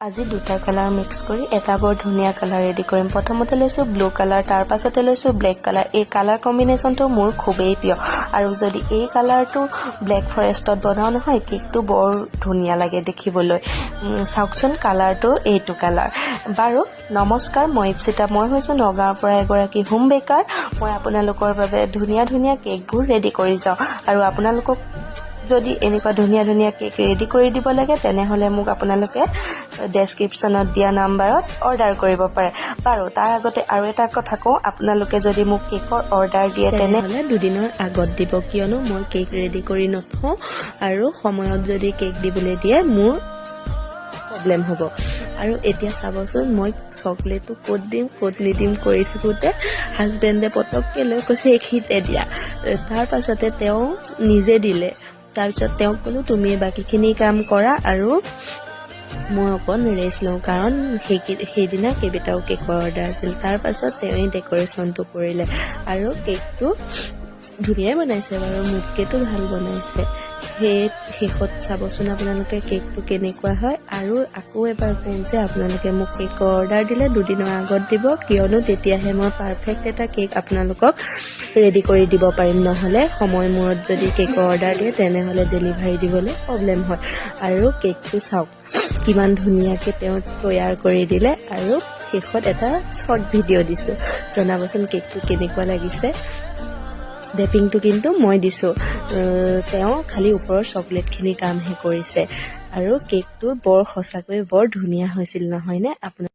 আজি দুটা colour mix কৰি এটা বৰ ধুনীয়া কালাৰ ৰেডি কৰিম। প্ৰথমতে লৈছোঁ ব্লু কালাৰ, তাৰ পাছতে লৈছোঁ ব্লেক কালাৰ। এই কালাৰ কম্বিনেশ্যনটো মোৰ খুবেই প্ৰিয় আৰু যদি এই কালাৰটো ব্লেক ফৰেষ্টত বনাওঁ নহয়, কেকটো বৰ ধুনীয়া লাগে দেখিবলৈ। চাওকচোন কালাৰটো এইটো কালাৰ। বাৰু নমস্কাৰ, মই ইপচিতা। মই হৈছোঁ নগাঁৱৰ পৰা এগৰাকী হোম বেকাৰ। মই আপোনালোকৰ বাবে ধুনীয়া ধুনীয়া কেকবোৰ ৰেডি কৰি যাওঁ আৰু আপোনালোকক যদি এনেকুৱা ধুনীয়া ধুনীয়া কেক ৰেডি কৰি দিব লাগে তেনেহ'লে মোক আপোনালোকে ডেছক্ৰিপশ্যনত দিয়া নাম্বাৰত অৰ্ডাৰ কৰিব পাৰে। বাৰু তাৰ আগতে আৰু এটা কথা কওঁ, আপোনালোকে যদি মোক কেকৰ অৰ্ডাৰ দিয়ে তেনেহ'লে দুদিনৰ আগত দিব, কিয়নো মই কেক ৰেডি কৰি নথওঁ আৰু সময়ত যদি কেক দিবলৈ দিয়ে মোৰ প্ৰব্লেম হ'ব। আৰু এতিয়া চাবচোন, মই চকলেটটো ক'ত দিম ক'ত নিদিম কৰি থাকোঁতে হাজবেণ্ডে পটককৈ লৈ কৈছে এইখিনিতে দিয়া। তাৰ পাছতে তেওঁ নিজে দিলে। তাৰপিছত তেওঁক ক'লোঁ তুমি বাকীখিনি কাম কৰা আৰু মই অকণ ৰেষ্ট লওঁ, কাৰণ সেইদিনা কেইবাটাও কেকৰ অৰ্ডাৰ আছিল। তাৰ পাছত তেওঁৱে ডেক'ৰেশ্যনটো কৰিলে আৰু কেকটো ধুনীয়াই বনাইছে বাৰু, মোতকৈতো ভাল বনাইছে। শেষত চাবচোন আপোনালোকে কেকটো কেনেকুৱা হয়। আৰু আকৌ এবাৰ কওঁ যে আপোনালোকে মোক কেকৰ অৰ্ডাৰ দিলে দুদিনৰ আগত দিব, কিয়নো তেতিয়াহে মই পাৰফেক্ট এটা কেক আপোনালোকক ৰেডি কৰি দিব পাৰিম। নহ'লে সময় মূৰত যদি কেকৰ অৰ্ডাৰ দিয়ে তেনেহ'লে ডেলিভাৰী দিবলৈ প্ৰব্লেম হয়। আৰু কেকটো চাওক কিমান ধুনীয়াকৈ তেওঁ তৈয়াৰ কৰি দিলে। আৰু শেষত এটা শ্বৰ্ট ভিডিঅ' দিছোঁ, জনাবচোন কেকটো কেনেকুৱা লাগিছে। ডেপিংটো কিন্তু মই দিছোঁ, তেওঁ খালি ওপৰৰ চকলেটখিনি কামহে কৰিছে। আৰু কেকটো সঁচাকৈ বৰ ধুনীয়া হৈছিল নহয়নে? আপোনাৰ